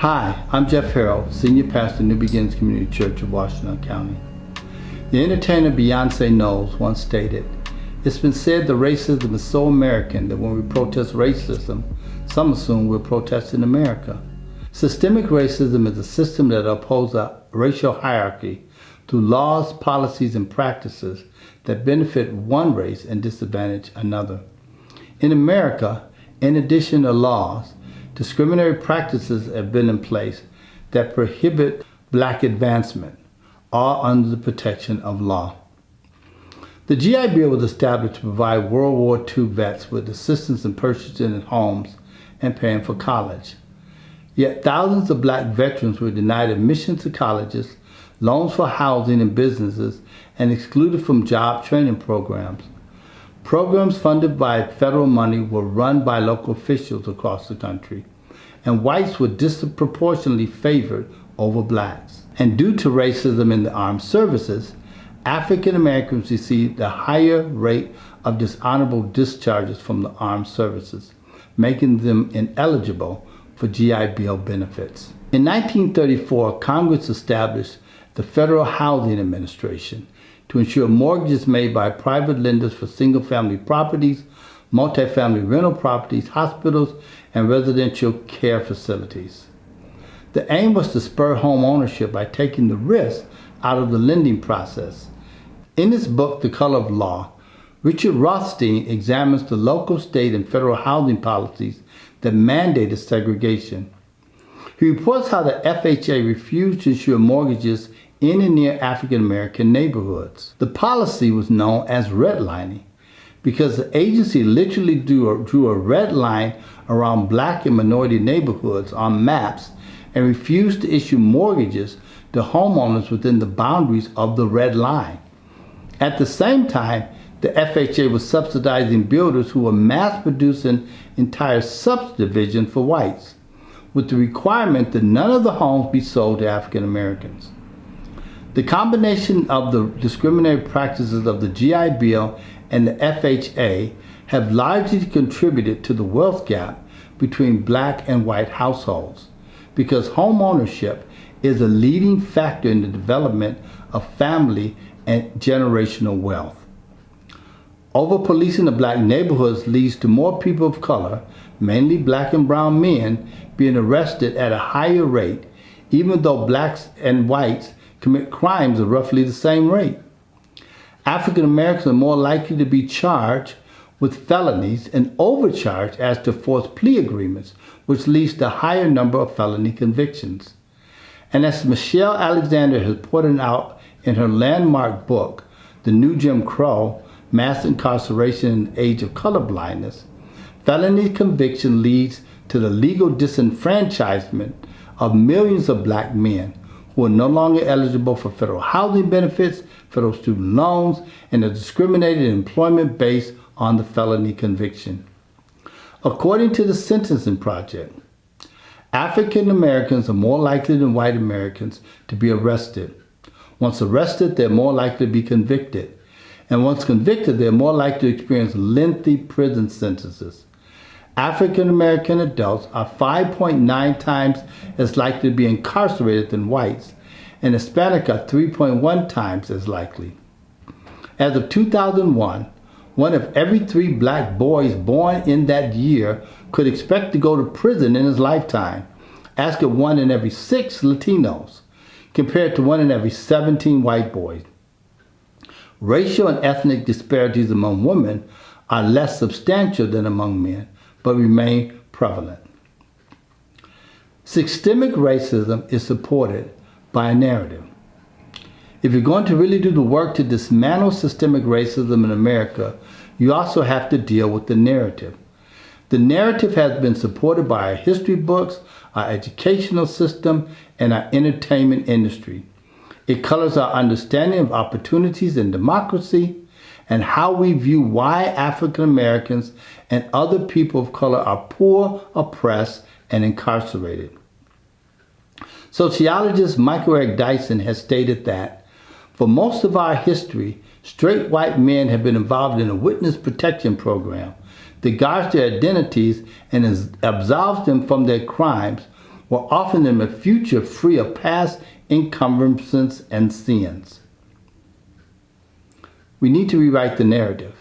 Hi, I'm Jeff Harrell, Senior Pastor, New Beginnings Community Church of Washington County. The entertainer Beyonce Knowles once stated, "It's been said that racism is so American that when we protest racism, some assume we're protesting America." Systemic racism is a system that upholds a racial hierarchy through laws, policies, and practices that benefit one race and disadvantage another. In America, in addition to laws, discriminatory practices have been in place that prohibit black advancement, all under the protection of law. The GI Bill was established to provide World War II vets with assistance in purchasing homes and paying for college. Yet thousands of black veterans were denied admission to colleges, loans for housing and businesses, and excluded from job training programs. Programs funded by federal money were run by local officials across the country, and whites were disproportionately favored over blacks. And due to racism in the armed services, African Americans received a higher rate of dishonorable discharges from the armed services, making them ineligible for GI Bill benefits. In 1934, Congress established the Federal Housing Administration to ensure mortgages made by private lenders for single-family properties, multifamily rental properties, hospitals, and residential care facilities. The aim was to spur home ownership by taking the risk out of the lending process. In his book, The Color of Law, Richard Rothstein examines the local, state, and federal housing policies that mandated segregation. He reports how the FHA refused to insure mortgages in and near African American neighborhoods. The policy was known as redlining because the agency literally drew a red line around black and minority neighborhoods on maps and refused to issue mortgages to homeowners within the boundaries of the red line. At the same time, the FHA was subsidizing builders who were mass producing entire subdivisions for whites, with the requirement that none of the homes be sold to African Americans. The combination of the discriminatory practices of the GI Bill and the FHA have largely contributed to the wealth gap between black and white households, because home ownership is a leading factor in the development of family and generational wealth. Over-policing the black neighborhoods leads to more people of color, mainly black and brown men, being arrested at a higher rate, even though blacks and whites commit crimes at roughly the same rate. African Americans are more likely to be charged with felonies and overcharged as to forced plea agreements, which leads to a higher number of felony convictions. And as Michelle Alexander has pointed out in her landmark book, The New Jim Crow, Mass Incarceration in the Age of Colorblindness, felony conviction leads to the legal disenfranchisement of millions of black men who are no longer eligible for federal housing benefits, federal student loans, and are discriminated in employment based on the felony conviction. According to the Sentencing Project, African Americans are more likely than white Americans to be arrested. Once arrested, they're more likely to be convicted. And once convicted, they're more likely to experience lengthy prison sentences. African American adults are 5.9 times as likely to be incarcerated than whites, and Hispanic are 3.1 times as likely. As of 2001, one of every 3 black boys born in that year could expect to go to prison in his lifetime, as could 1 in every 6 Latinos, compared to 1 in every 17 white boys. Racial and ethnic disparities among women are less substantial than among men, but remain prevalent. Systemic racism is supported by a narrative. If you're going to really do the work to dismantle systemic racism in America, you also have to deal with the narrative. The narrative has been supported by our history books, our educational system, and our entertainment industry. It colors our understanding of opportunities in democracy and how we view why African Americans and other people of color are poor, oppressed, and incarcerated. Sociologist Michael Eric Dyson has stated that for most of our history, straight white men have been involved in a witness protection program that guards their identities and absolves them from their crimes, while offering them a future free of past encumbrances and sins. We need to rewrite the narrative.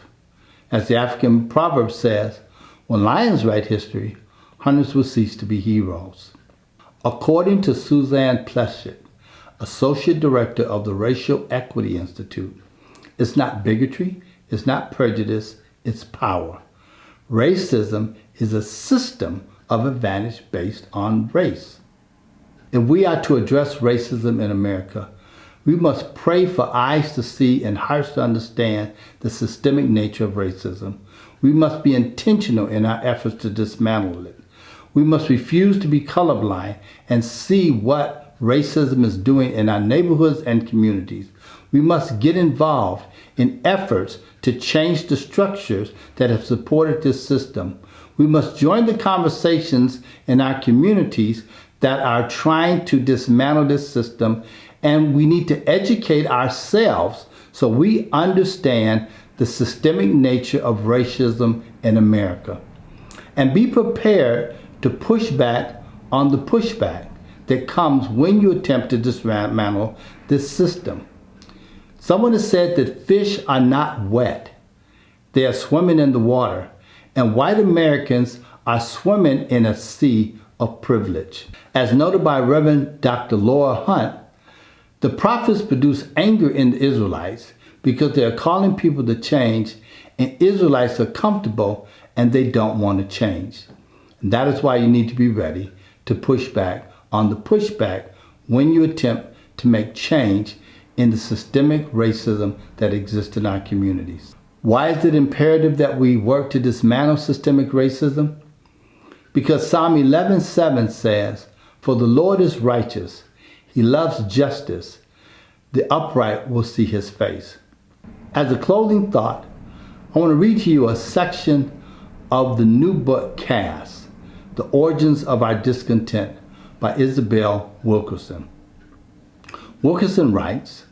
As the African proverb says, when lions write history, hunters will cease to be heroes. According to Suzanne Pleshett, Associate Director of the Racial Equity Institute, it's not bigotry, it's not prejudice, it's power. Racism is a system of advantage based on race. If we are to address racism in America, we must pray for eyes to see and hearts to understand the systemic nature of racism. We must be intentional in our efforts to dismantle it. We must refuse to be colorblind and see what racism is doing in our neighborhoods and communities. We must get involved in efforts to change the structures that have supported this system. We must join the conversations in our communities that are trying to dismantle this system, and we need to educate ourselves so we understand the systemic nature of racism in America. And be prepared to push back on the pushback that comes when you attempt to dismantle this system. Someone has said that fish are not wet. They are swimming in the water, and white Americans are swimming in a sea of privilege. As noted by Reverend Dr. Laura Hunt, the prophets produce anger in the Israelites because they are calling people to change, and Israelites are comfortable and they don't want to change. And that is why you need to be ready to push back on the pushback when you attempt to make change in the systemic racism that exists in our communities. Why is it imperative that we work to dismantle systemic racism? Because Psalm 11:7 says, "For the Lord is righteous, he loves justice, the upright will see his face." As a closing thought, I want to read to you a section of the new book, Caste, The Origins of Our Discontent, by Isabel Wilkerson. Wilkerson writes,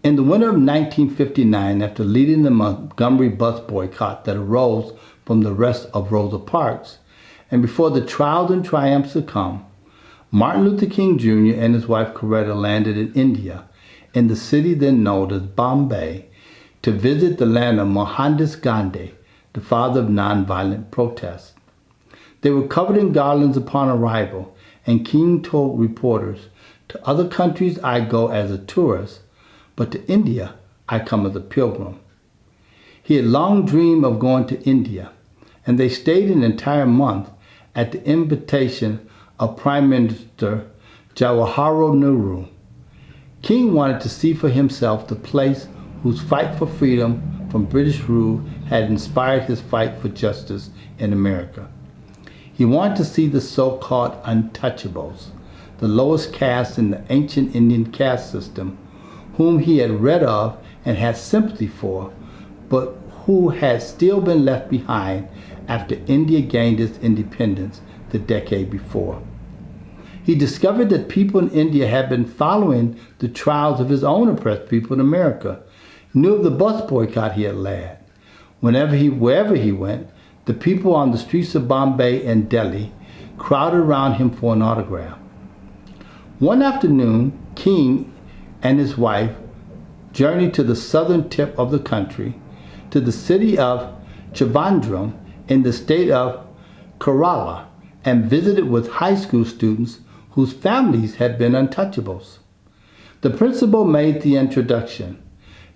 in the winter of 1959, after leading the Montgomery bus boycott that arose from the arrest of Rosa Parks, and before the trials and triumphs to come, Martin Luther King Jr. and his wife Coretta landed in India, in the city then known as Bombay, to visit the land of Mohandas Gandhi, the father of nonviolent protest. They were covered in garlands upon arrival, and King told reporters, "To other countries I go as a tourist, but to India I come as a pilgrim." He had long dreamed of going to India, and they stayed an entire month at the invitation of Prime Minister Jawaharlal Nehru. King wanted to see for himself the place whose fight for freedom from British rule had inspired his fight for justice in America. He wanted to see the so-called untouchables, the lowest caste in the ancient Indian caste system, whom he had read of and had sympathy for, but who had still been left behind after India gained its independence the decade before. He discovered that people in India had been following the trials of his own oppressed people in America, knew of the bus boycott he had led. Wherever he went, the people on the streets of Bombay and Delhi crowded around him for an autograph. One afternoon, King and his wife journeyed to the southern tip of the country, to the city of Trivandrum in the state of Kerala, and visited with high school students whose families had been untouchables. The principal made the introduction.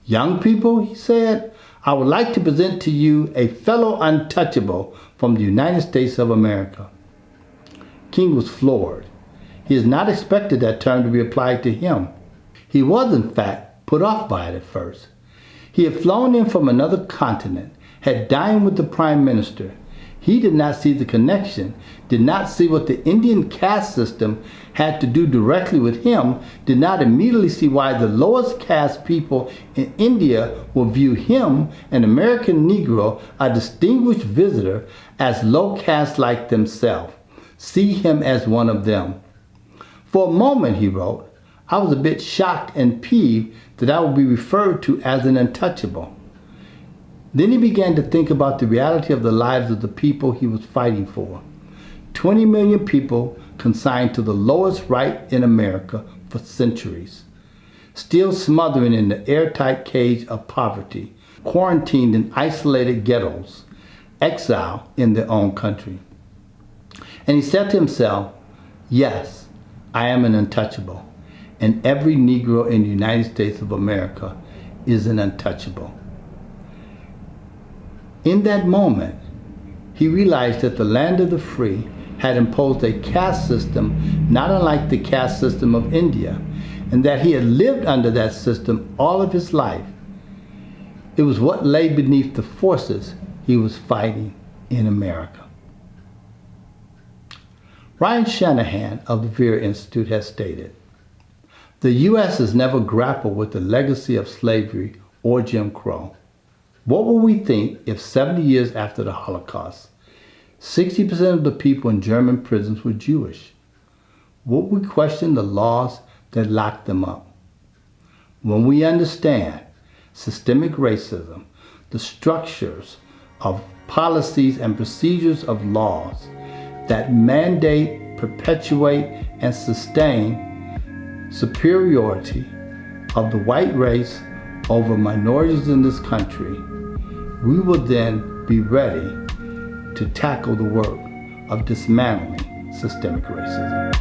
"Young people," he said, "I would like to present to you a fellow untouchable from the United States of America." King was floored. He had not expected that term to be applied to him. He was, in fact, put off by it at first. He had flown in from another continent, had dined with the Prime Minister. He did not see the connection, did not see what the Indian caste system had to do directly with him, did not immediately see why the lowest caste people in India will view him, an American Negro, a distinguished visitor, as low caste like themselves, see him as one of them. "For a moment," he wrote, "I was a bit shocked and peeved that I would be referred to as an untouchable." Then he began to think about the reality of the lives of the people he was fighting for. 20 million people consigned to the lowest right in America for centuries, still smothering in the airtight cage of poverty, quarantined in isolated ghettos, exiled in their own country. And he said to himself, yes, I am an untouchable, and every Negro in the United States of America is an untouchable. In that moment, he realized that the land of the free had imposed a caste system not unlike the caste system of India, and that he had lived under that system all of his life. It was what lay beneath the forces he was fighting in America. Ryan Shanahan of the Vera Institute has stated, "The U.S. has never grappled with the legacy of slavery or Jim Crow. What will we think if 70 years after the Holocaust, 60% of the people in German prisons were Jewish? Would we question the laws that locked them up? When we understand systemic racism, the structures of policies and procedures of laws that mandate, perpetuate, and sustain superiority of the white race over minorities in this country, we will then be ready to tackle the work of dismantling systemic racism."